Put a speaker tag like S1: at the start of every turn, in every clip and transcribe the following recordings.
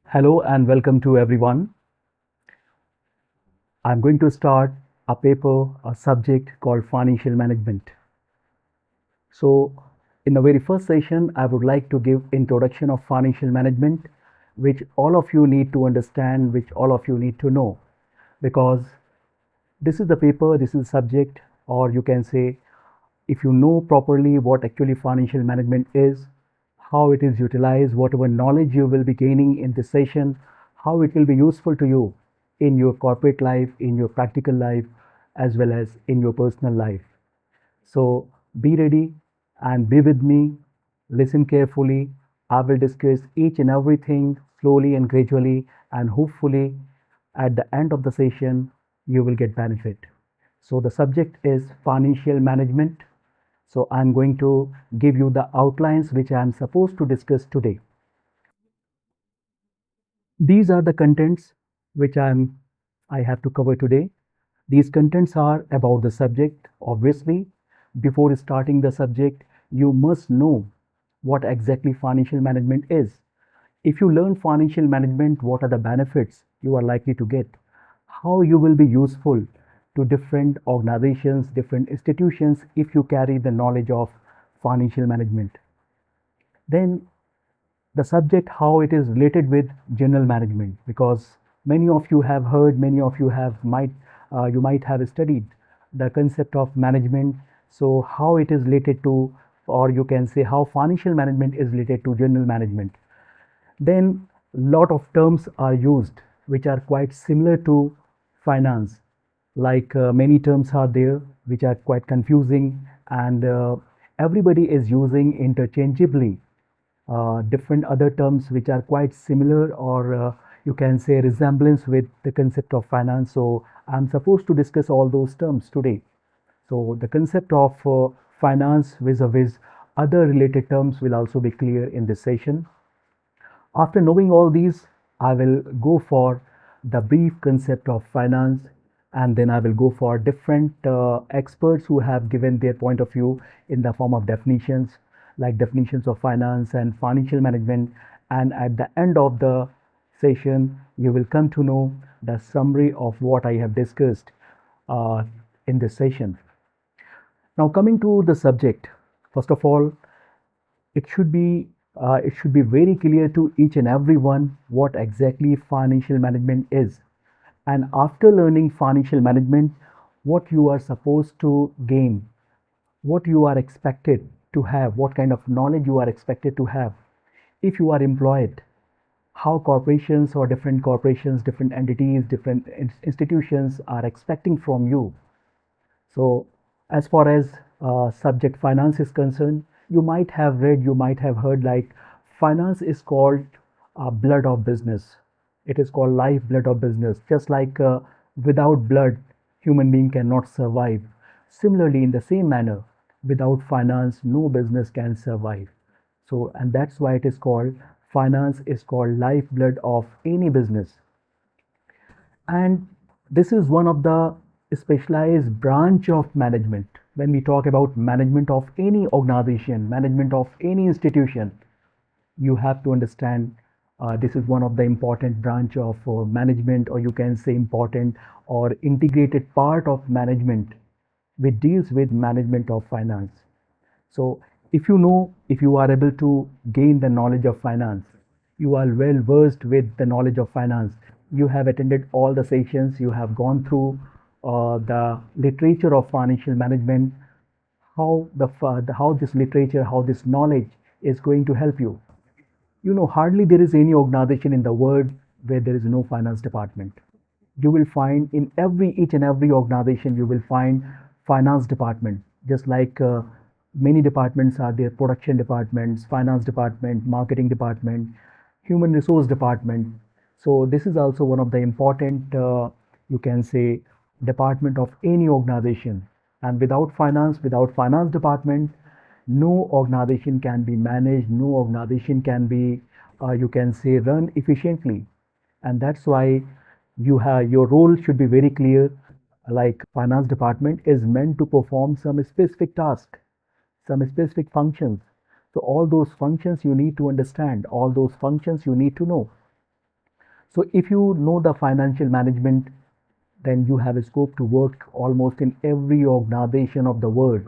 S1: Hello and welcome to everyone. I'm going to start a subject called financial management. So, in the very first session, I would like to give introduction of financial management, which all of you need to understand, which all of you need to know, because this is the paper, this is the subject, or you can say, if you know properly what actually financial management is, how it is utilized, whatever knowledge you will be gaining in this session, how it will be useful to you in your corporate life, in your practical life, as well as in your personal life. So be ready and be with me. Listen carefully. I will discuss each and everything slowly and gradually, and hopefully, at the end of the session, you will get benefit. So, the subject is financial management. So, I'm going to give you the outlines which I'm supposed to discuss today. These are the contents which I have to cover today. These contents are about the subject. Obviously, before starting the subject, you must know what exactly financial management is. If you learn financial management, what are the benefits you are likely to get? How you will be useful to different organizations, different institutions if you carry the knowledge of financial management. Then the subject how it is related with general management, because many of you have heard, many of you have might you might have studied the concept of management. So how it is related to, or you can say how financial management is related to general management. Then lot of terms are used which are quite similar to finance, like many terms are there which are quite confusing, and everybody is using interchangeably different other terms which are quite similar, or you can say resemblance with the concept of finance. So I'm supposed to discuss all those terms today. So the concept of finance vis-a-vis other related terms will also be clear in this session. After knowing all these, I will go for the brief concept of finance, and then I will go for different experts who have given their point of view in the form of definitions, like definitions of finance and financial management. And at the end of the session, you will come to know the summary of what I have discussed uh, in this session. Now, coming to the subject, first of all, it should be it should be very clear to each and everyone what exactly financial management is. And after learning financial management, what you are supposed to gain, what you are expected to have, what kind of knowledge you are expected to have if you are employed, how corporations or different corporations, different entities, different institutions are expecting from you. So, as far as subject finance is concerned, you might have read, you might have heard, like finance is called blood of business. It is called life blood of business. Just like without blood, human being cannot survive. Similarly, in the same manner, without finance, no business can survive. So, and that's why it is called finance is called lifeblood of any business. And this is one of the specialized branch of management. When we talk about management of any organization, management of any institution, you have to understand this is one of the important branch of management, or you can say important or integrated part of management which deals with management of finance. So if you know, if you are able to gain the knowledge of finance, you are well versed with the knowledge of finance. You have attended all the sessions, you have gone through the literature of financial management, how how this literature, how this knowledge is going to help you. You know, hardly there is any organization in the world where there is no finance department. You will find in every each and every organization you will find finance department, just like many departments are there: production departments, finance department, marketing department, human resource department. So this is also one of the important you can say department of any organization. And without finance department, no organization can be managed, no organization can be you can say run efficiently. And that's why you have your role should be very clear. Like finance department is meant to perform some specific task, some specific functions. So all those functions you need to understand, all those functions you need to know. So if you know the financial management, then you have a scope to work almost in every organization of the world.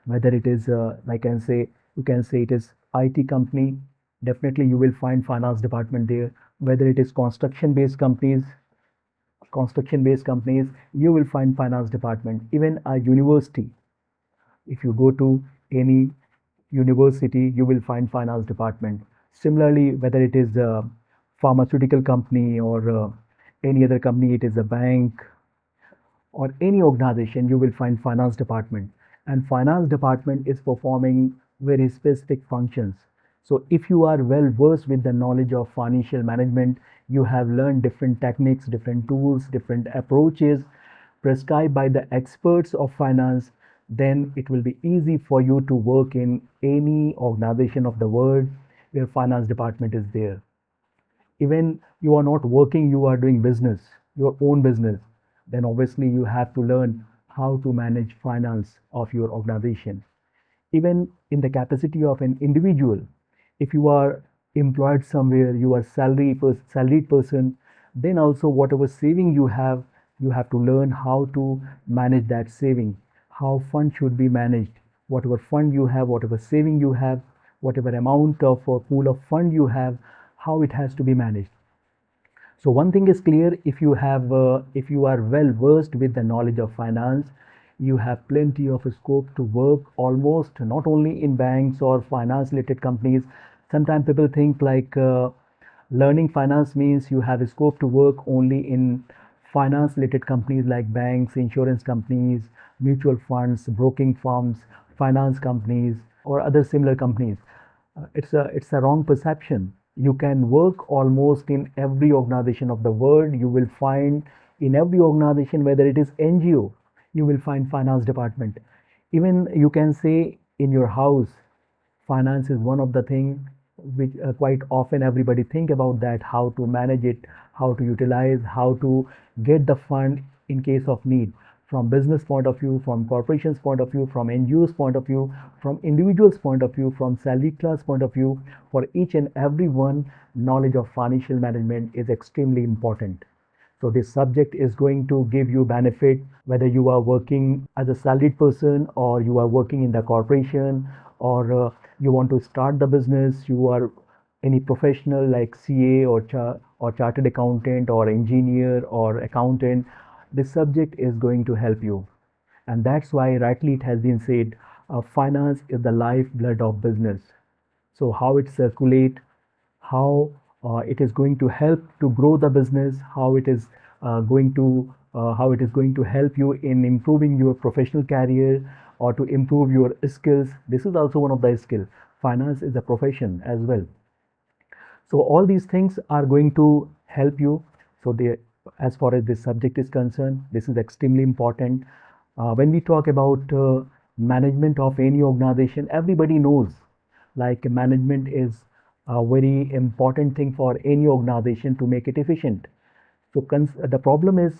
S1: Whether it is, you can say it is IT company, definitely you will find finance department there. Whether it is construction-based companies, you will find finance department. Even a university, if you go to any university, you will find finance department. Similarly, whether it is a pharmaceutical company or any other company, it is a bank or any organization, you will find finance department. And finance department is performing very specific functions. So if you are well versed with the knowledge of financial management, you have learned different techniques, different tools, different approaches prescribed by the experts of finance, then it will be easy for you to work in any organization of the world where finance department is there. Even you are not working, you are doing business, your own business, then obviously you have to learn how to manage finance of your organization. Even in the capacity of an individual, if you are employed somewhere, you are salaried person, then also whatever saving you have to learn how to manage that saving, how fund should be managed, whatever fund you have, whatever saving you have, whatever amount of pool of fund you have, how it has to be managed. So one thing is clear: if you are well versed with the knowledge of finance, you have plenty of scope to work almost not only in banks or finance related companies. Sometimes people think like learning finance means you have a scope to work only in finance related companies like banks, insurance companies, mutual funds, broking firms, finance companies, or other similar companies. It's a wrong perception. You can work almost in every organization of the world. You will find in every organization, whether it is NGO, you will find finance department. Even you can say in your house, finance is one of the thing which quite often everybody think about, that how to manage it, how to utilize, how to get the fund in case of need, from business point of view, from corporations point of view, from NGOs point of view, from individuals point of view, from salary class point of view. For each and every one, knowledge of financial management is extremely important. So this subject is going to give you benefit whether you are working as a salaried person or you are working in the corporation, or you want to start the business, you are any professional like CA or chartered accountant or engineer or accountant. This subject is going to help you. And that's why rightly it has been said, finance is the lifeblood of business. So how it circulate, how it is going to help to grow the business, how it is going to help you in improving your professional career or to improve your skills. This is also one of the skill. Finance is a profession as well. So all these things are going to help you. So as far as this subject is concerned, this is extremely important. When we talk about management of any organization, everybody knows like management is a very important thing for any organization to make it efficient. So the problem is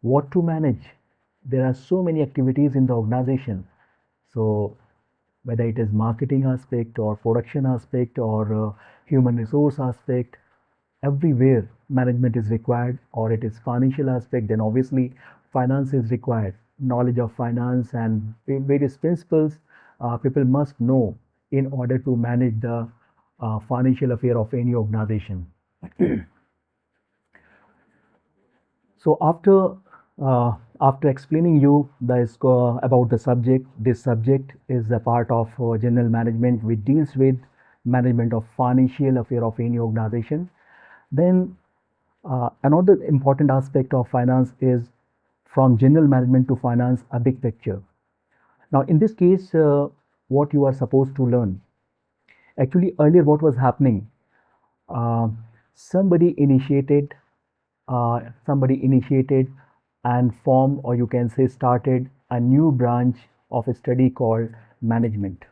S1: what to manage. There are so many activities in the organization. So whether it is marketing aspect or production aspect or human resource aspect, everywhere management is required, or it is financial aspect, then obviously finance is required. Knowledge of finance and various principles people must know in order to manage the financial affair of any organization. So after explaining you about the subject, this subject is a part of general management which deals with management of financial affair of any organization. Then another important aspect of finance is from general management to finance, a big picture. Now in this case, what you are supposed to learn. Actually, earlier what was happening, uh, somebody initiated somebody initiated and formed, or you can say started, a new branch of a study called management.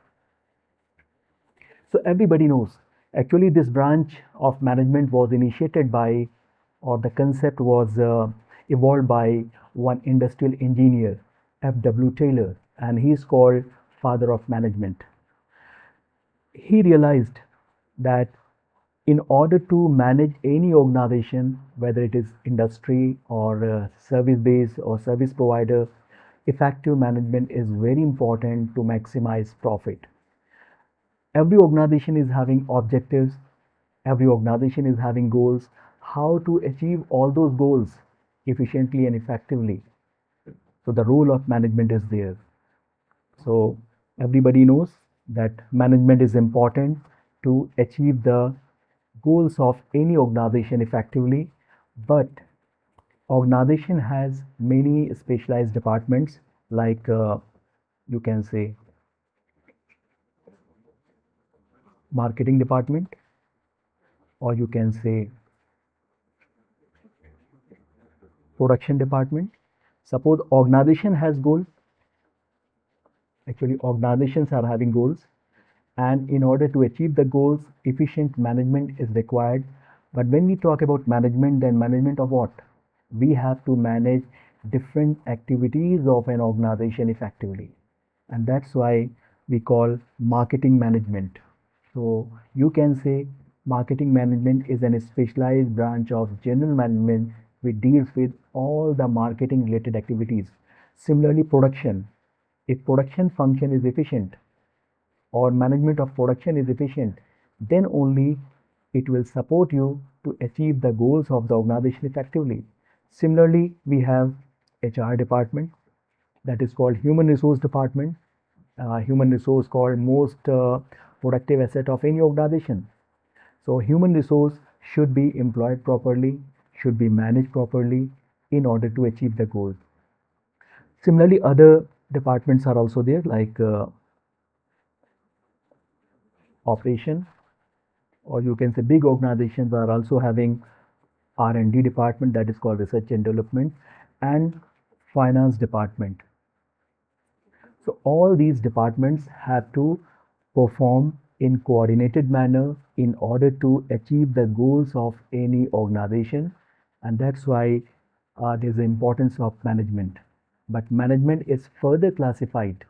S1: So everybody knows actually this branch of management was initiated by, or the concept was evolved by one industrial engineer, F.W. Taylor, and he is called father of management. He realized that In order to manage any organization, whether it is industry or service based or service provider, effective management is very important to maximize profit. Every organization is having objectives, every organization is having goals. How to achieve all those goals efficiently and effectively? So the role of management is there. So everybody knows that management is important to achieve the goals of any organization effectively, but organization has many specialized departments like you can say marketing department, or you can say production department. Suppose organization has goal, actually organizations are having goals, and in order to achieve the goals, efficient management is required. But when we talk about management, then management of what? We have to manage different activities of an organization effectively, and that's why we call marketing management. So you can say marketing management is an specialized branch of general management which deals with all the marketing related activities. Similarly, production. If production function is efficient or management of production is efficient, then only it will support you to achieve the goals of the organization effectively. Similarly, we have HR department, that is called human resource department. Human resource called most productive asset of any organization. So human resource should be employed properly, should be managed properly in order to achieve the goals. Similarly, other departments are also there like operation, or you can say big organizations are also having R&D department, that is called research and development, and finance department. So all these departments have to perform in coordinated manner in order to achieve the goals of any organization, and that's why there's the importance of management. But management is further classified.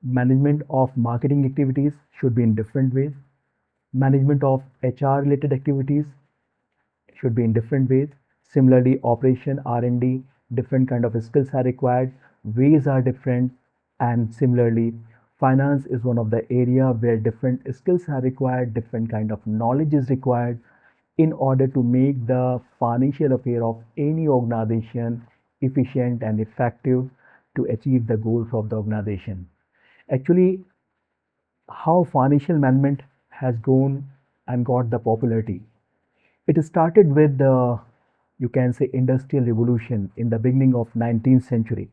S1: Management of marketing activities should be in different ways. Management of HR related activities should be in different ways. Similarly, operation, R&D, different kind of skills are required, ways are different, and similarly, finance is one of the area where different skills are required, different kind of knowledge is required in order to make the financial affair of any organization efficient and effective to achieve the goals of the organization. Actually, how financial management has grown and got the popularity. It started with the, you can say, industrial revolution in the beginning of 19th century.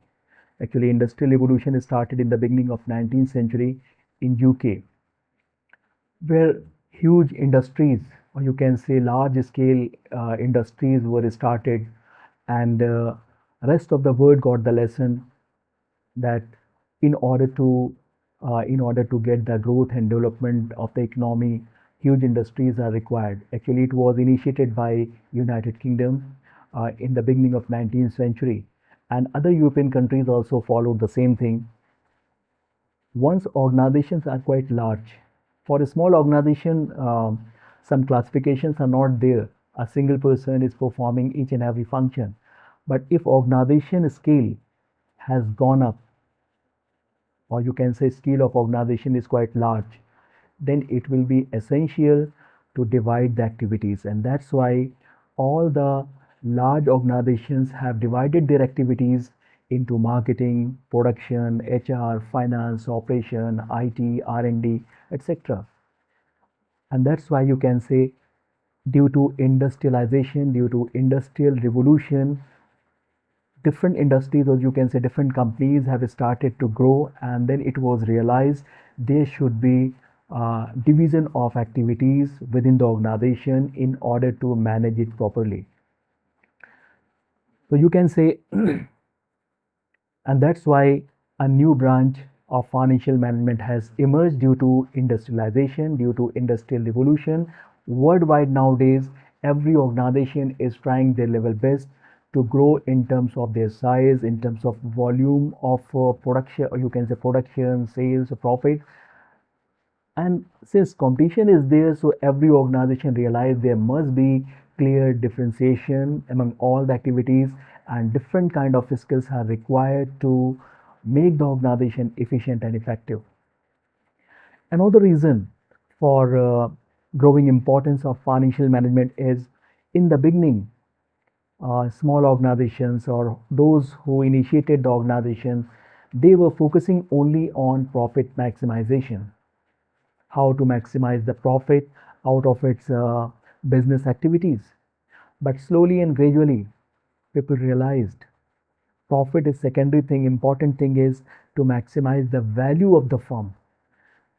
S1: Actually, industrial revolution started in the beginning of 19th century in UK, where huge industries, or you can say large scale industries were started, and rest of the world got the lesson that in order to get the growth and development of the economy, huge industries are required. Actually, it was initiated by United Kingdom in the beginning of 19th century, and other European countries also followed the same thing. Once organizations are quite large, for a small organization, some classifications are not there. A single person is performing each and every function. But if organization scale has gone up, or you can say scale of organization is quite large, then it will be essential to divide the activities, and that's why all the large organizations have divided their activities into marketing, production, HR, finance, operation, IT, R&D, etc. And that's why you can say due to industrialization, due to industrial revolution, different industries, or you can say different companies, have started to grow, and then it was realized there should be division of activities within the organization in order to manage it properly. So you can say, and that's why a new branch of financial management has emerged due to industrialization, due to industrial revolution. Worldwide nowadays, every organization is trying their level best to grow in terms of their size, in terms of volume of production, or you can say production, sales, profit. And since competition is there, so every organization realize there must be clear differentiation among all the activities, and different kind of skills are required to make the organization efficient and effective. Another reason for growing importance of financial management is, in the beginning, small organizations or those who initiated the organization, they were focusing only on profit maximization, how to maximize the profit out of its business activities. But slowly and gradually, people realized profit is secondary thing. Important thing is to maximize the value of the firm.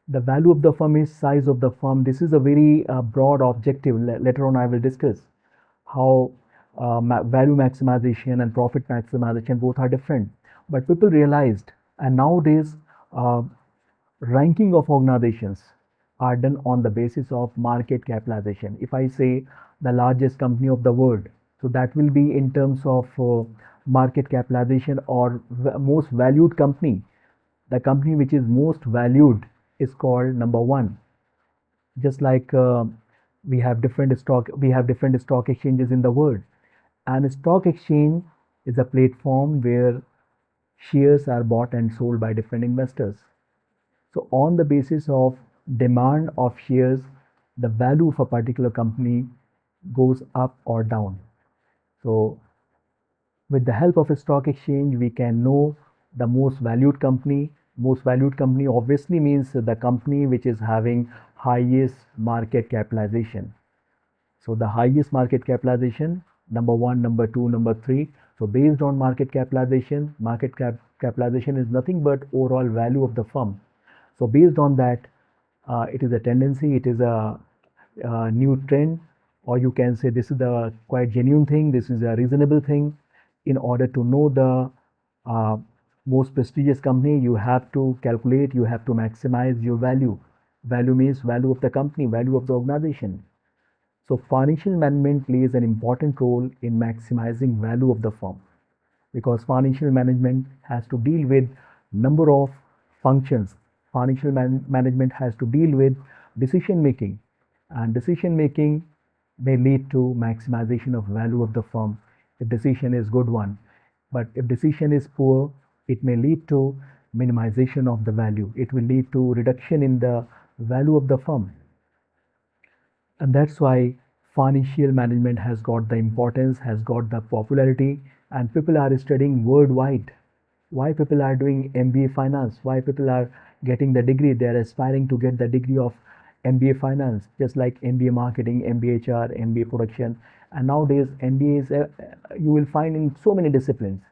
S1: The value of the firm is size of the firm. This is a very broad objective. Later on, I will discuss how value maximization and profit maximization both are different. But people realized, and nowadays, uh, ranking of organizations are done on the basis of market capitalization. If I say the largest company of the world, so that will be in terms of market capitalization or most valued company. The company which is most valued is called number one. Just like we have different stock exchanges in the world, and a stock exchange is a platform where shares are bought and sold by different investors. So on the basis of demand of shares, the value of a particular company goes up or down. So with the help of a stock exchange, we can know the most valued company. Most valued company obviously means the company which is having highest market capitalization. So the highest market capitalization, number one, number two, number three. So based on market capitalization, capitalization is nothing but overall value of the firm. So based on that, it is a tendency, it is a new trend, or you can say this is the quite genuine thing, this is a reasonable thing. In order to know the uh, most prestigious company, you have to calculate, you have to maximize your value. Value means value of the company, value of the organization. So financial management plays an important role in maximizing value of the firm, because financial management has to deal with number of functions. Financial management has to deal with decision making, and decision making may lead to maximization of value of the firm if decision is good one. But if decision is poor, it may lead to minimization of the value. It will lead to reduction in the value of the firm. And that's why financial management has got the importance, has got the popularity, and people are studying worldwide. Why people are doing MBA finance? Why people are getting the degree? They are aspiring to get the degree of MBA finance, just like MBA marketing, MBA HR, MBA production. And nowadays, MBAs you will find in so many disciplines.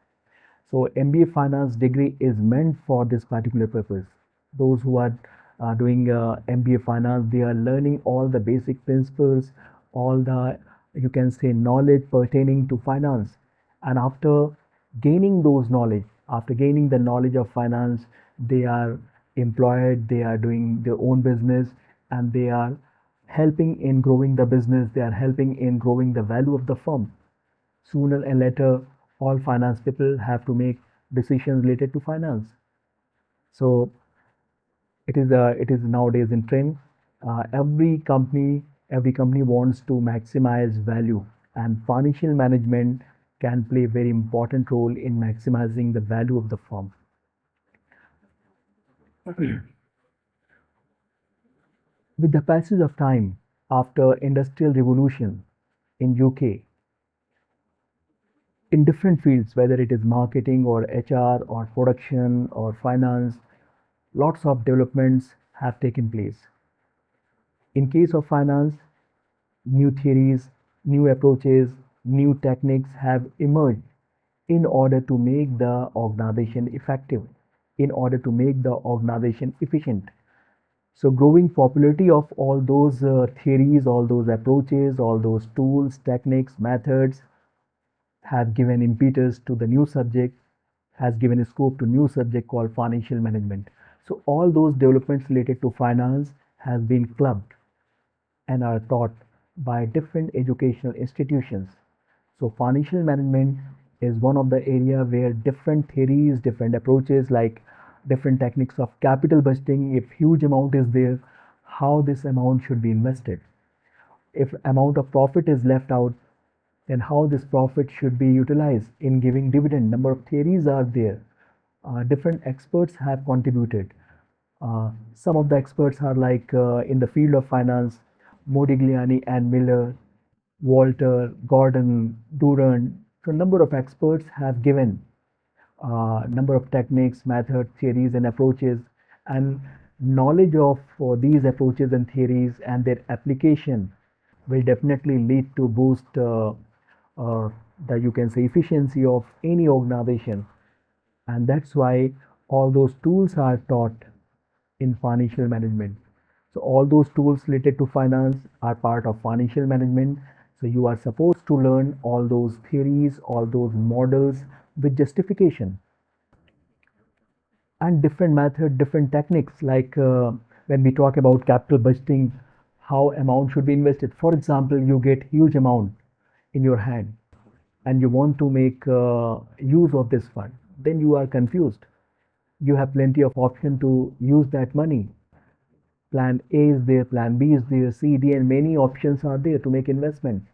S1: So MBA finance degree is meant for this particular purpose. Those who are doing MBA finance, they are learning all the basic principles, all the, you can say, knowledge pertaining to finance. And after gaining those knowledge, after gaining the knowledge of finance, they are employed, they are doing their own business, and they are helping in growing the business, they are helping in growing the value of the firm. Sooner and later, all finance people have to make decisions related to finance. So it is nowadays in trend. Every company wants to maximize value, and financial management can play a very important role in maximizing the value of the firm. With the passage of time after industrial revolution in UK, in different fields, whether it is marketing or HR or production or finance, lots of developments have taken place. In case of finance, new theories, new approaches, new techniques have emerged in order to make the organization effective, in order to make the organization efficient. So, growing popularity of all those theories, all those approaches, all those tools, techniques, methods have given impetus to the new subject, has given a scope to new subject called financial management. So, all those developments related to finance has been clubbed and are taught by different educational institutions. So financial management is one of the area where different theories, different approaches, like different techniques of capital budgeting, if huge amount is there, how this amount should be invested. If amount of profit is left out, then how this profit should be utilized in giving dividend. Number of theories are there. Different experts have contributed. Some of the experts are like in the field of finance, Modigliani and Miller, Walter, Gordon, Durant. So a number of experts have given number of techniques, methods, theories, and approaches, and knowledge of these approaches and theories and their application will definitely lead to boost uh, the you can say efficiency of any organization, and that's why all those tools are taught in financial management. So all those tools related to finance are part of financial management. So you are supposed to learn all those theories, all those models with justification and different method, different techniques. Like when we talk about capital budgeting, how amount should be invested. For example, you get huge amount in your hand and you want to make use of this fund. Then you are confused. You have plenty of option to use that money. Plan A is there, plan B is there, C, D, and many options are there to make investment.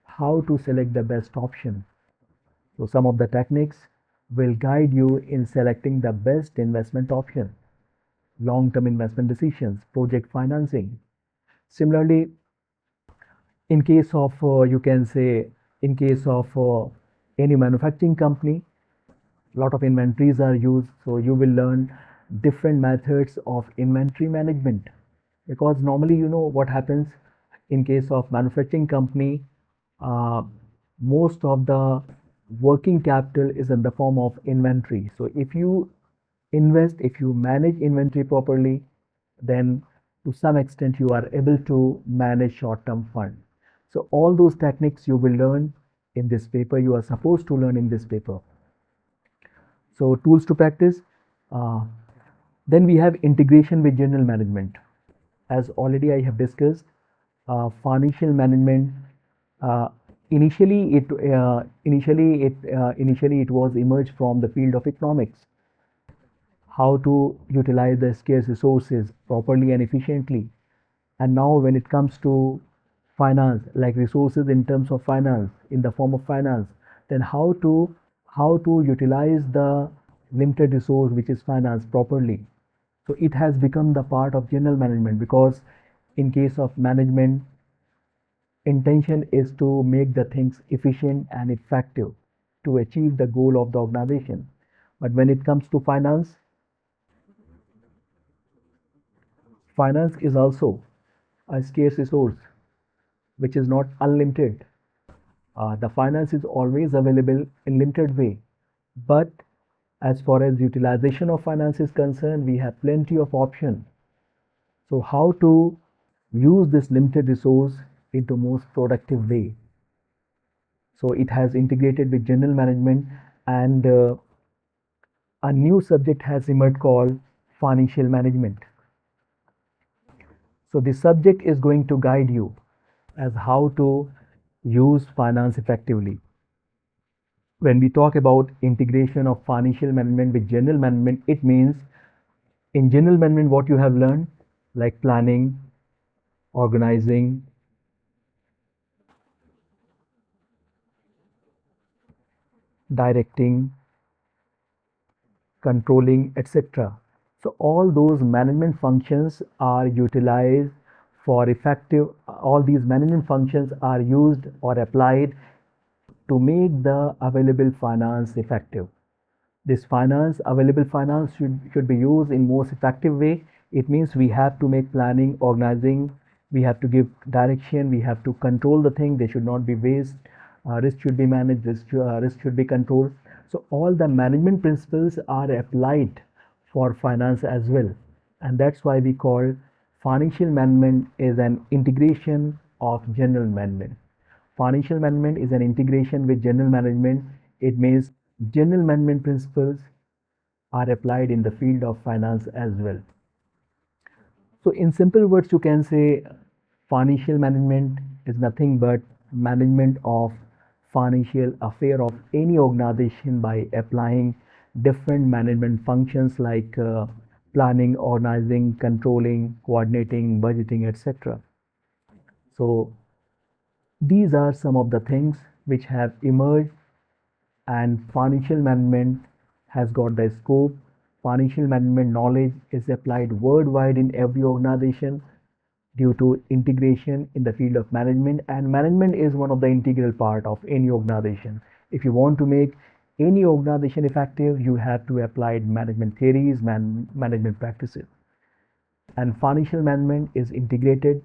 S1: How to select the best option? So some of the techniques will guide you in selecting the best investment option. Long-term investment decisions, project financing. Similarly, in case of you can say in case of any manufacturing company, a lot of inventories are used, so you will learn different methods of inventory management, because normally you know what happens in case of manufacturing company, uh, most of the working capital is in the form of inventory. So if you invest, if you manage inventory properly, then to some extent you are able to manage short-term fund. So all those techniques you will learn in this paper, you are supposed to learn in this paper. So tools to practice. Uh, then we have integration with general management. As already I have discussed, financial management. Uh, initially it was emerged from the field of economics. How to utilize the scarce resources properly and efficiently. And now when it comes to finance, like resources in terms of finance, in the form of finance, then how to utilize the limited resource which is finance properly. So it has become the part of general management, because in case of management, intention is to make the things efficient and effective to achieve the goal of the organization. But when it comes to finance, finance is also a scarce resource which is not unlimited. The finance is always available in limited way, but as far as utilization of finance is concerned, we have plenty of option. So how to use this limited resource into most productive way? So it has integrated with general management, and a new subject has emerged called financial management. So this subject is going to guide you as how to use finance effectively. When we talk about integration of financial management with general management, it means in general management what you have learned, like planning, organizing, directing, controlling, etc. So all those management functions are utilized for effective, all these management functions are used or applied to make the available finance effective. This finance, available finance should be used in most effective way. It means we have to make planning, organizing, we have to give direction, we have to control the thing, they should not be waste, risk should be managed, risk should be controlled. So all the management principles are applied for finance as well. And that's why we call financial management is an integration of general management. Financial management is an integration with general management. It means general management principles are applied in the field of finance as well. So in simple words, you can say financial management is nothing but management of financial affair of any organization by applying different management functions like planning, organizing, controlling, coordinating, budgeting, etc. So these are some of the things which have emerged, and financial management has got the scope. Financial management knowledge is applied worldwide in every organization due to integration in the field of management, and management is one of the integral part of any organization. If you want to make any organization effective, you have to apply management theories, management practices, and financial management is integrated,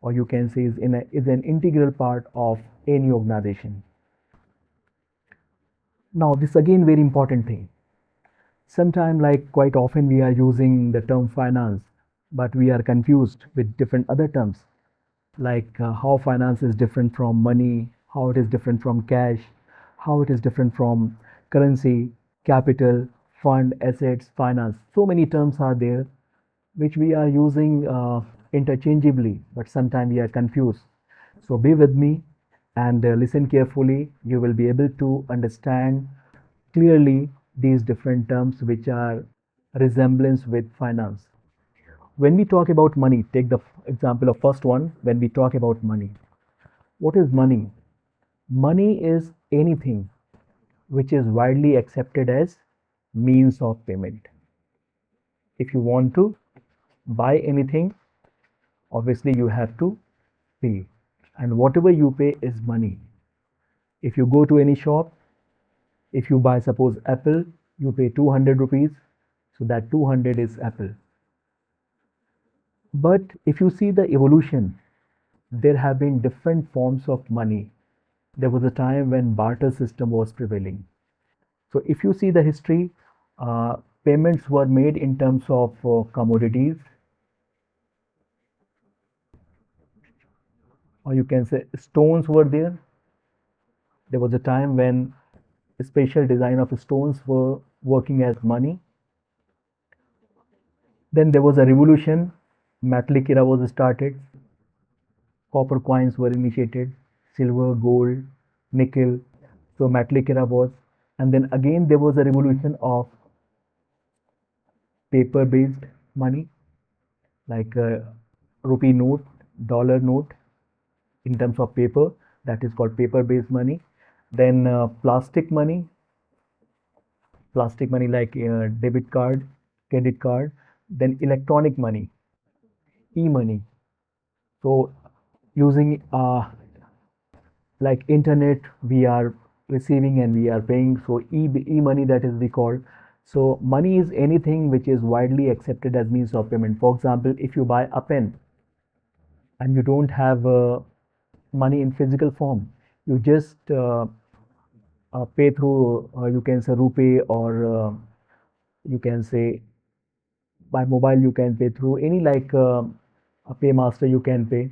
S1: or you can say is an integral part of any organization. Now this again very important thing. Sometimes, like quite often, we are using the term finance, but we are confused with different other terms, like how finance is different from money, how it is different from cash, how it is different from currency, capital, fund, assets, finance. So many terms are there which we are using interchangeably, but sometimes we are confused. So be with me and listen carefully. You will be able to understand clearly these different terms which are resemblance with finance. When we talk about money, take the example of first one. When we talk about money, what is money? Money is anything which is widely accepted as means of payment. If you want to buy anything, obviously you have to pay, and whatever you pay is money. If you go to any shop, if you buy suppose apple, you pay 200 rupees, so that 200 is apple. But if you see the evolution, there have been different forms of money. There was a time when barter system was prevailing. So if you see the history, uh, payments were made in terms of commodities, or you can say stones were there. There was a time when special design of stones were working as money. Then there was a revolution, metallic era was started, copper coins were initiated, silver, gold, nickel. So metallic era was, and then again there was a revolution of paper-based money, like rupee note, dollar note, in terms of paper, that is called paper-based money. Then plastic money like debit card, credit card. Then electronic money, e-money. So using like internet, we are receiving and we are paying. So e-money, that is we call. So money is anything which is widely accepted as means of payment. For example, if you buy a pen and you don't have money in physical form, you just pay through, you can say rupee, or you can say by mobile, you can pay through any, like a paymaster you can pay,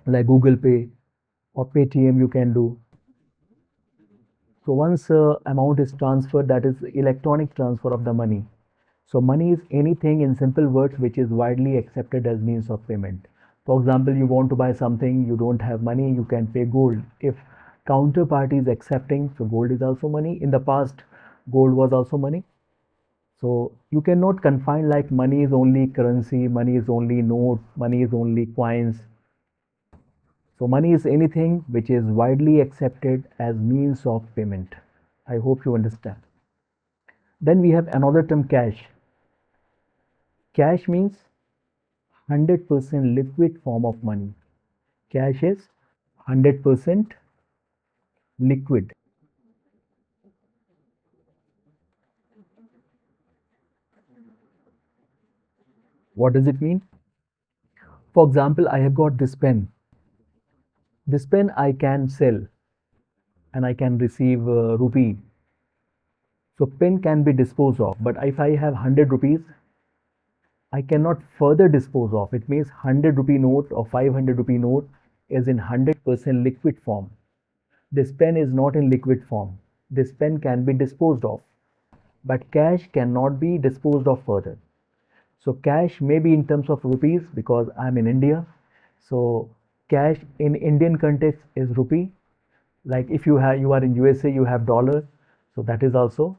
S1: like Google Pay or Paytm you can do. So once amount is transferred, that is electronic transfer of the money. So money is anything, in simple words, which is widely accepted as means of payment. For example, you want to buy something, you don't have money, you can pay gold. If counterparty is accepting, so gold is also money. In the past, gold was also money. So you cannot confine like money is only currency, money is only note, money is only coins. So money is anything which is widely accepted as means of payment. I hope you understand. Then we have another term, cash. Cash means 100% liquid form of money. Cash is 100% liquid. What does it mean? For example, I have got this pen. This pen I can sell and I can receive rupee. So pen can be disposed of. But if I have 100 rupees, I cannot further dispose of. It means 100 rupee note or 500 rupee note is in 100% liquid form. This pen is not in liquid form. This pen can be disposed of, but cash cannot be disposed of further. So cash may be in terms of rupees because I'm in India. So cash in Indian context is rupee. Like if you are in USA, you have dollar. So that is also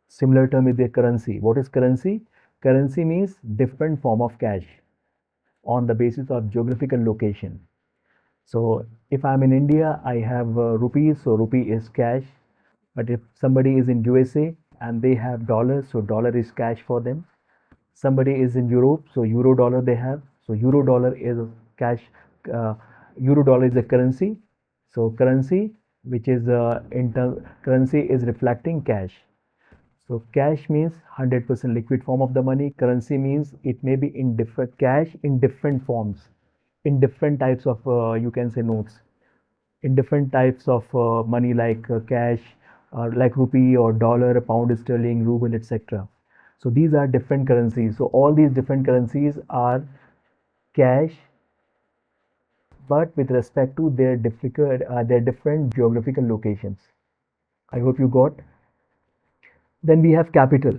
S1: similar term with the currency. What is currency? Currency means different form of cash on the basis of geographical location. So if I'm in India, I have rupees, so rupee is cash. But if somebody is in USA and they have dollars, so dollar is cash for them. Somebody is in Europe, so euro dollar they have. So euro dollar is cash. Uh, Euro dollar is a currency. So currency, which is currency is reflecting cash. So cash means 100% liquid form of the money. Currency means it may be in different cash in different forms, in different types of you can say notes, in different types of money like cash, like rupee or dollar, pound sterling, ruble, etc. So these are different currencies. So all these different currencies are cash, but with respect to their different geographical locations. I hope you got. Then we have capital.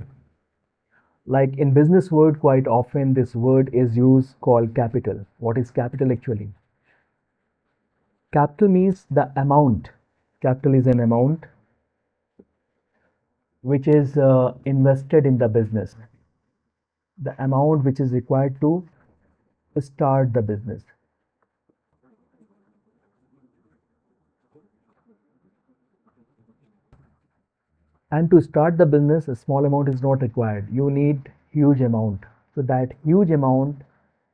S1: Like in business world, quite often this word is used called capital. What is capital actually? Capital means the amount. Capital is an amount which is invested in the business. The amount which is required to start the business. And to start the business, a small amount is not required. You need huge amount. So that huge amount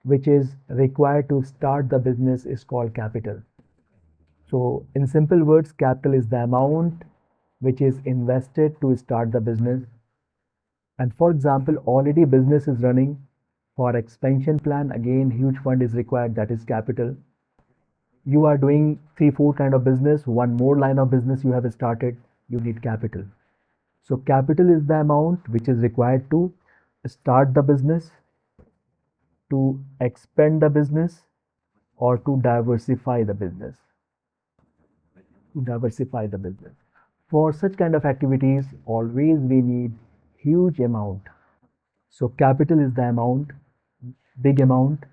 S1: which is required to start the business is called capital. So in simple words, capital is the amount which is invested to start the business. And for example, already business is running. For expansion plan, again, huge fund is required, that is capital. You are doing 3 4 kind of business, one more line of business you have started, you need capital. So capital is the amount which is required to start the business, to expand the business, or to diversify the business. To diversify the business. For such kind of activities, always we need huge amount. So capital is the amount, big amount,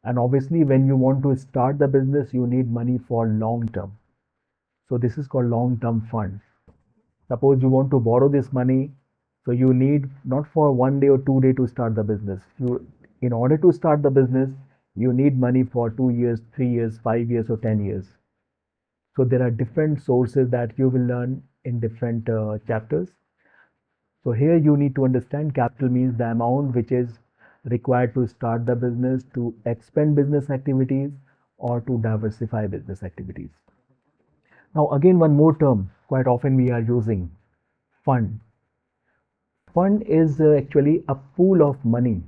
S1: and obviously when you want to start the business, you need money for long term. So this is called long term fund. Suppose you want to borrow this money, so you need not for 1 day or 2 day to start the business. In order to start the business, you need money for 2 years, 3 years, 5 years, or 10 years. So there are different sources that you will learn in different chapters. So here you need to understand capital means the amount which is required to start the business, to expand business activities, or to diversify business activities. Now again, one more term quite often we are using, fund. Fund is actually a pool of money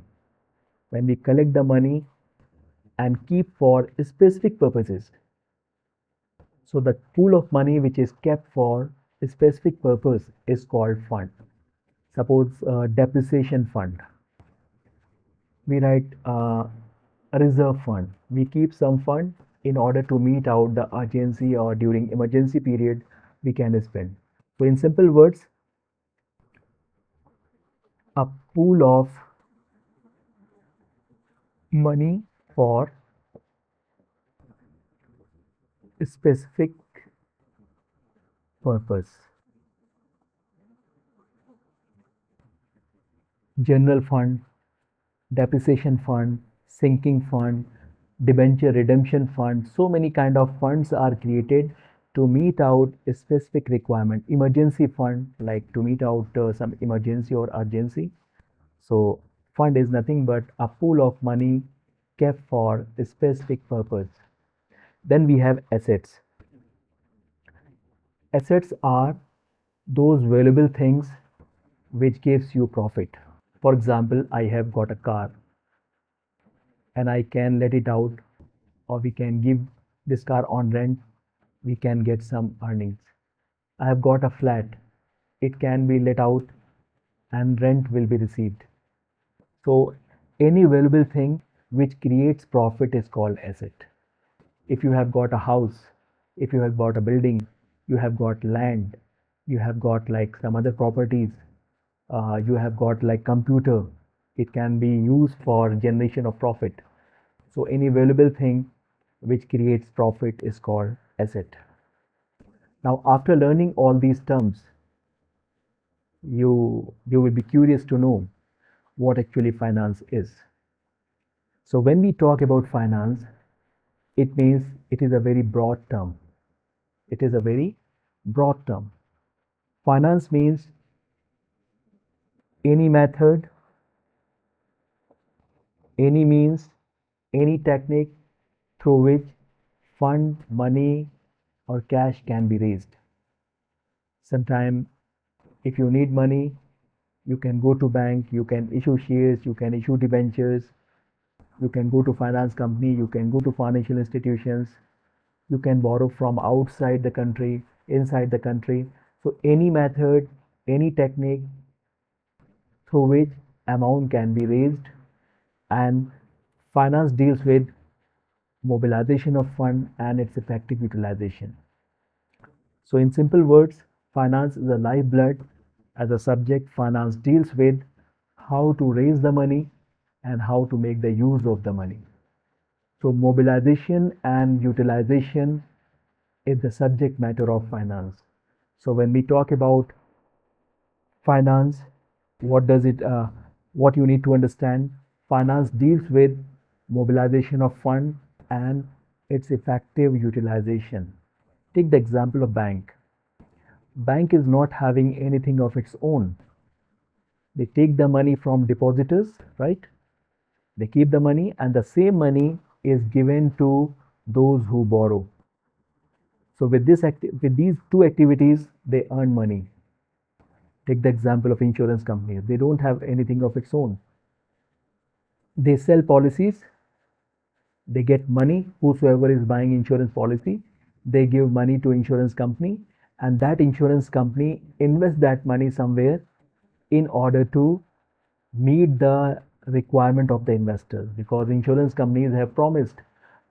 S1: when we collect the money and keep for specific purposes. So the pool of money which is kept for a specific purpose is called fund. Suppose depreciation fund. We write a reserve fund. We keep some fund in order to meet out the urgency, or during emergency period we can spend. So in simple words, a pool of money for a specific purpose. General fund, depreciation fund, sinking fund, debenture redemption fund. So many kind of funds are created to meet out a specific requirement. Emergency fund, like to meet out some emergency or urgency. So fund is nothing but a pool of money kept for a specific purpose. Then we have assets. Assets are those valuable things which gives you profit. For example, I have got a car and I can let it out, or we can give this car on rent, we can get some earnings. I have got a flat, it can be let out and rent will be received. So any valuable thing which creates profit is called asset. If you have got a house, if you have got a building, you have got land, you have got like some other properties, you have got like computer, it can be used for generation of profit. So any valuable thing which creates profit is called asset. Now after learning all these terms, you will be curious to know what actually finance is. So when we talk about finance, it means it is a very broad term. It is a very broad term. Finance means any method, any means, any technique through which fund, money, or cash can be raised. Sometimes, if you need money, you can go to bank, you can issue shares, you can issue debentures, you can go to finance company, you can go to financial institutions, you can borrow from outside the country, inside the country. So any method, any technique through which amount can be raised, and finance deals with mobilization of fund and its effective utilization. So in simple words, finance is a lifeblood. As a subject, finance deals with how to raise the money and how to make the use of the money. So mobilization and utilization is the subject matter of finance. So when we talk about finance, what does it what you need to understand? Finance deals with mobilization of fund and its effective utilization. Take the example of bank. Bank is not having anything of its own. They take the money from depositors, right? They keep the money, and the same money is given to those who borrow. So with these two activities, they earn money. Take the example of insurance companies. They don't have anything of its own. They sell policies, they get money. Whosoever is buying insurance policy, they give money to insurance company, and that insurance company invests that money somewhere in order to meet the requirement of the investors, because insurance companies have promised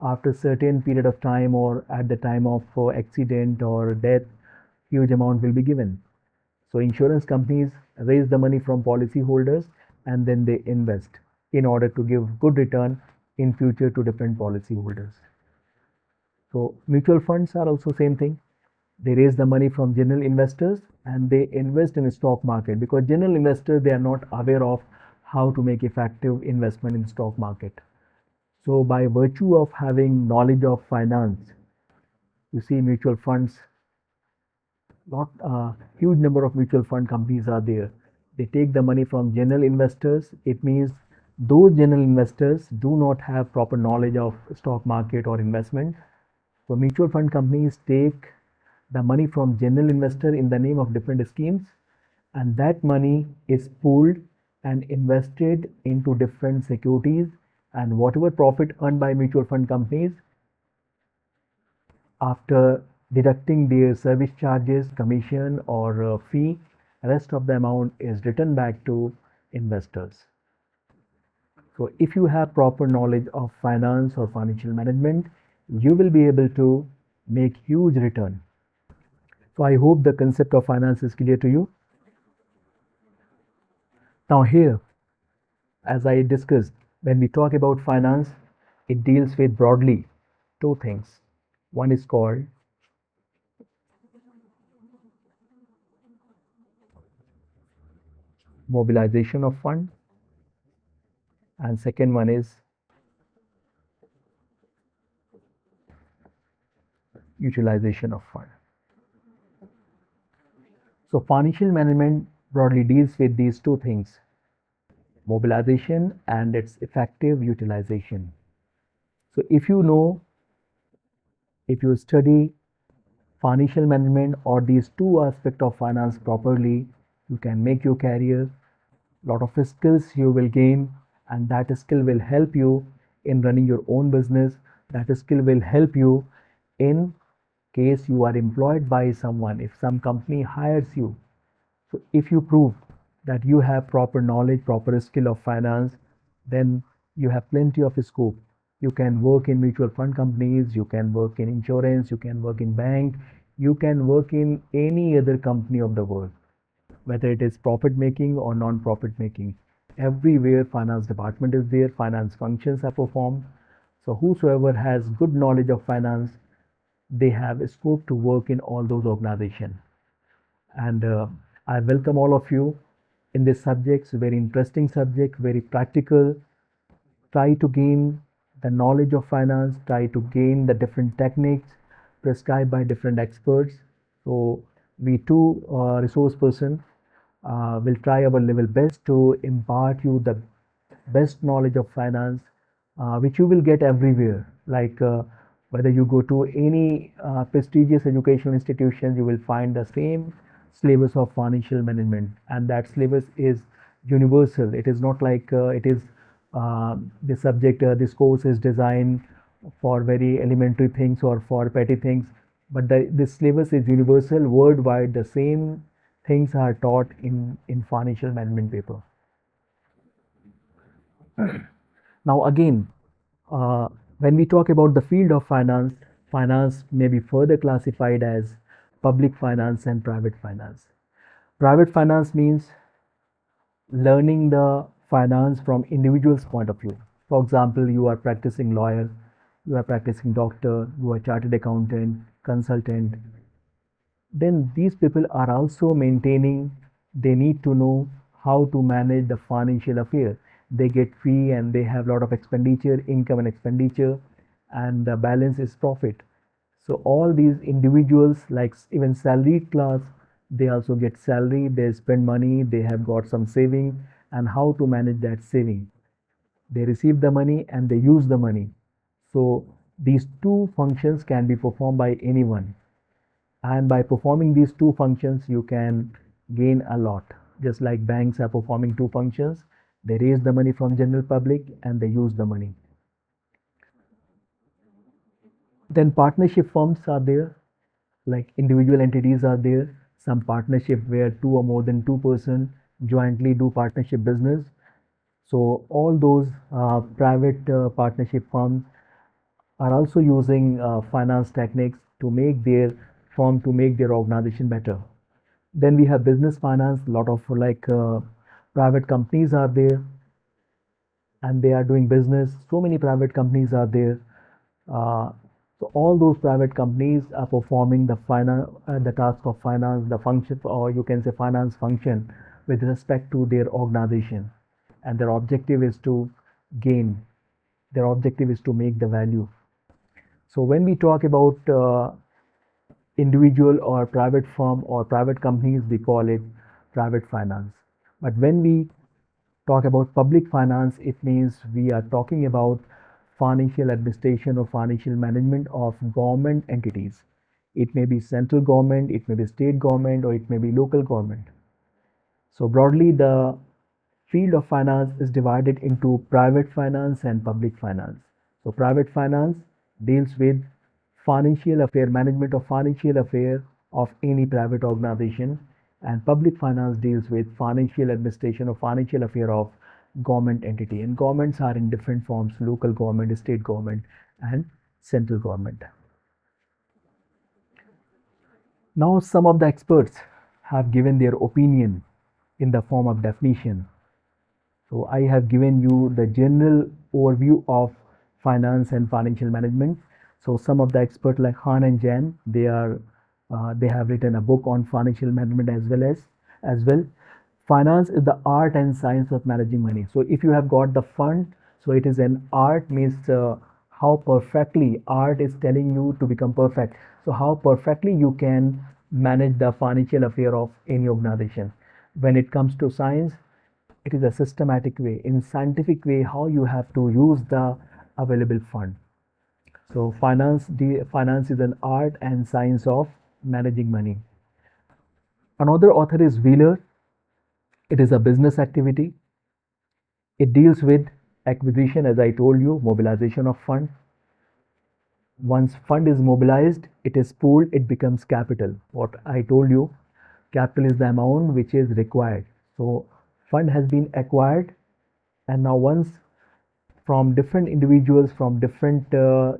S1: after certain period of time or at the time of accident or death, huge amount will be given. So insurance companies raise the money from policy holders and then they invest in order to give good return in future to different policy holders. So mutual funds are also same thing. They raise the money from general investors and they invest in the stock market, because general investors, they are not aware of how to make effective investment in stock market. So by virtue of having knowledge of finance, you see mutual funds, not a huge number of mutual fund companies are there. They take the money from general investors. It means those general investors do not have proper knowledge of stock market or investment. So mutual fund companies take the money from general investor in the name of different schemes, and that money is pooled and invested into different securities, and whatever profit earned by mutual fund companies, after deducting their service charges, commission or fee, rest of the amount is returned back to investors. So if you have proper knowledge of finance or financial management, you will be able to make huge return. So I hope the concept of finance is clear to you. Now here, as I discussed, when we talk about finance, it deals with broadly two things. One is called mobilization of fund, and second one is utilization of fund. So financial management broadly deals with these two things, mobilization and its effective utilization. So if you know, if you study financial management or these two aspects of finance properly, you can make your career. Lot of skills you will gain, and that skill will help you in running your own business. That skill will help you in case you are employed by someone, if some company hires you. So if you prove that you have proper knowledge, proper skill of finance, then you have plenty of scope. You can work in mutual fund companies, you can work in insurance, you can work in bank, you can work in any other company of the world, whether it is profit making or non-profit making. Everywhere finance department is there, finance functions are performed. So whosoever has good knowledge of finance, they have scope to work in all those organizations. And I welcome all of you in this subject. It's a very interesting subject, very practical. Try to gain the knowledge of finance, try to gain the different techniques prescribed by different experts. So we two resource person will try our level best to impart you the best knowledge of finance, which you will get everywhere. Like whether you go to any prestigious educational institution, you will find the same syllabus of financial management, and that syllabus is universal. It is not like it is this subject, this course is designed for very elementary things or for petty things, but this syllabus is universal worldwide. The same things are taught in financial management paper. Now again, when we talk about the field of finance, finance may be further classified as public finance and private finance. Private finance means learning the finance from individual's point of view. For example, you are practicing lawyer, you are practicing doctor, you are chartered accountant, consultant. Then these people are also maintaining, they need to know how to manage the financial affair. They get fee and they have a lot of expenditure, income and expenditure, and the balance is profit. So all these individuals, like even salaried class, they also get salary, they spend money, they have got some saving, and how to manage that saving. They receive the money and they use the money. So these two functions can be performed by anyone, and by performing these two functions you can gain a lot. Just like banks are performing two functions, they raise the money from general public and they use the money. Then partnership firms are there, like individual entities are there, some partnership where two or more than two-person jointly do partnership business. So all those private partnership firms are also using finance techniques to make their firm, to make their organization better. Then we have business finance, a lot of like private companies are there and they are doing business. So many private companies are there. Uh, so all those private companies are performing the the task of finance, the function, or you can say finance function, with respect to their organization, and their objective is to gain. Their objective is to make the value. So when we talk about individual or private firm or private companies, we call it private finance. But when we talk about public finance, it means we are talking about financial administration or financial management of government entities. It may be central government, it may be state government, or it may be local government. So broadly, the field of finance is divided into private finance and public finance. So private finance deals with financial affair, management of financial affair of any private organization, and public finance deals with financial administration or financial affair of government entity. And governments are in different forms: local government, state government, and central government. Now some of the experts have given their opinion in the form of definition. So I have given you the general overview of finance and financial management. So some of the experts like Han and Jan, they have written a book on financial management as well. Finance is the art and science of managing money. So if you have got the fund, so it is an art, means how perfectly art is telling you to become perfect. So how perfectly you can manage the financial affair of any organization. When it comes to science, it is a systematic way, in scientific way, how you have to use the available fund. So finance is an art and science of managing money. Another author is Wheeler. It is a business activity. It deals with acquisition, as I told you, mobilization of fund. Once fund is mobilized, it is pooled, it becomes capital. What I told you, capital is the amount which is required. So fund has been acquired, and now once from different individuals, from different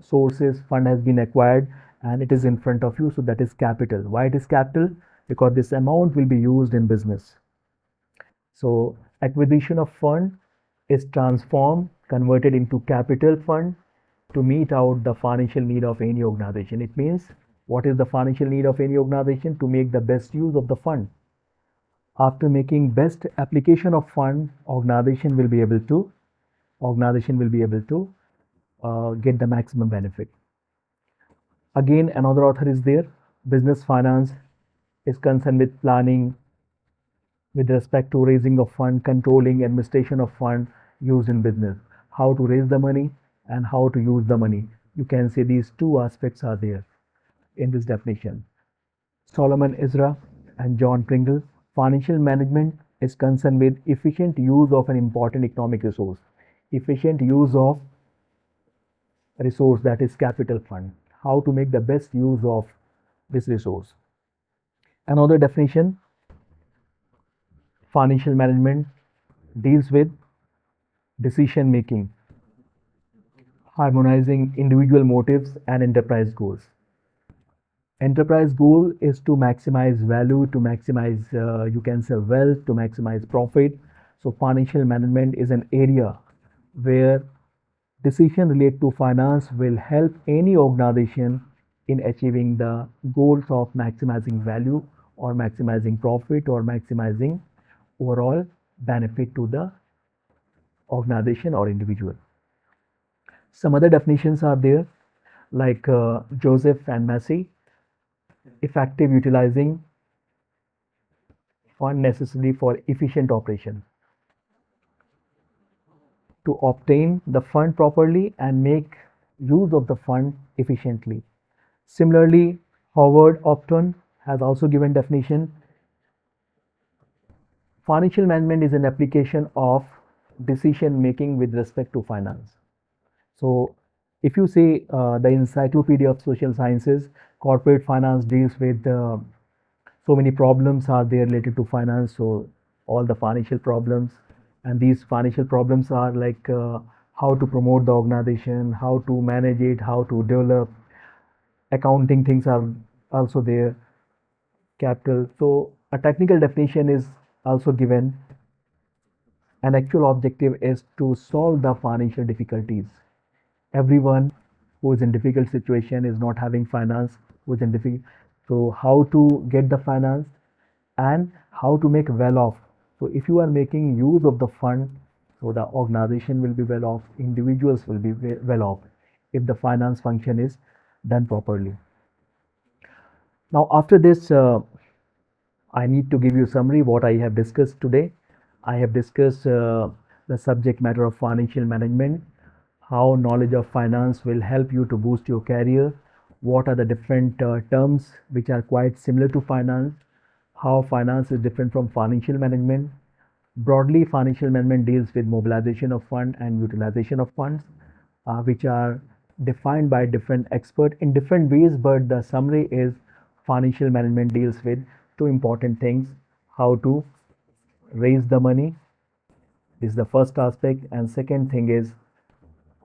S1: sources, fund has been acquired and it is in front of you, so that is capital. Why it is capital? Because this amount will be used in business. So acquisition of fund is transformed, converted into capital fund to meet out the financial need of any organization. It means, what is the financial need of any organization? To make the best use of the fund. After making best application of fund, organization will be able to get the maximum benefit. Again, another author is there. Business finance is concerned with planning with respect to raising of fund, controlling administration of fund used in business, how to raise the money and how to use the money. You can say these two aspects are there in this definition. Solomon Isra and John Pringle. Financial management is concerned with efficient use of an important economic resource. Efficient use of resource, that is capital fund. How to make the best use of this resource. Another definition, financial management deals with decision making, harmonizing individual motives and enterprise goals. Enterprise goal is to maximize value, to maximize, you can say, wealth, to maximize profit. So financial management is an area where decision related to finance will help any organization in achieving the goals of maximizing value or maximizing profit or maximizing overall benefit to the organization or individual. Some other definitions are there, like Joseph and Massey. Effective utilizing fund necessary for efficient operation. To obtain the fund properly and make use of the fund efficiently. Similarly, Howard Upton has also given definition. Financial management is an application of decision making with respect to finance. So if you say the Encyclopedia of Social Sciences, corporate finance deals with so many problems are there related to finance. So all the financial problems, and these financial problems are like how to promote the organization, how to manage it, how to develop. Accounting things are also there. Capital. So a technical definition is also given. An actual objective is to solve the financial difficulties. Everyone who is in difficult situation is not having finance, who is in difficult. So how to get the finance and how to make well off. So if you are making use of the fund, so the organization will be well off, individuals will be well off if the finance function is done properly. Now after this, I need to give you a summary what I have discussed today. I have discussed the subject matter of financial management, how knowledge of finance will help you to boost your career, what are the different terms which are quite similar to finance, how finance is different from financial management. Broadly, financial management deals with mobilization of funds and utilization of funds, which are defined by different experts in different ways, but the summary is financial management deals with two important things: how to raise the money, this is the first aspect, and second thing is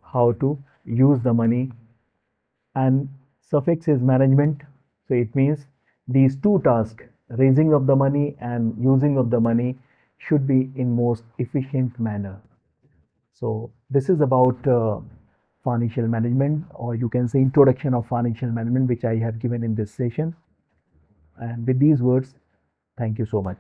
S1: how to use the money, and suffix is management. So it means these two tasks, raising of the money and using of the money, should be in most efficient manner. So this is about financial management, or you can say introduction of financial management, which I have given in this session. And with these words, thank you so much.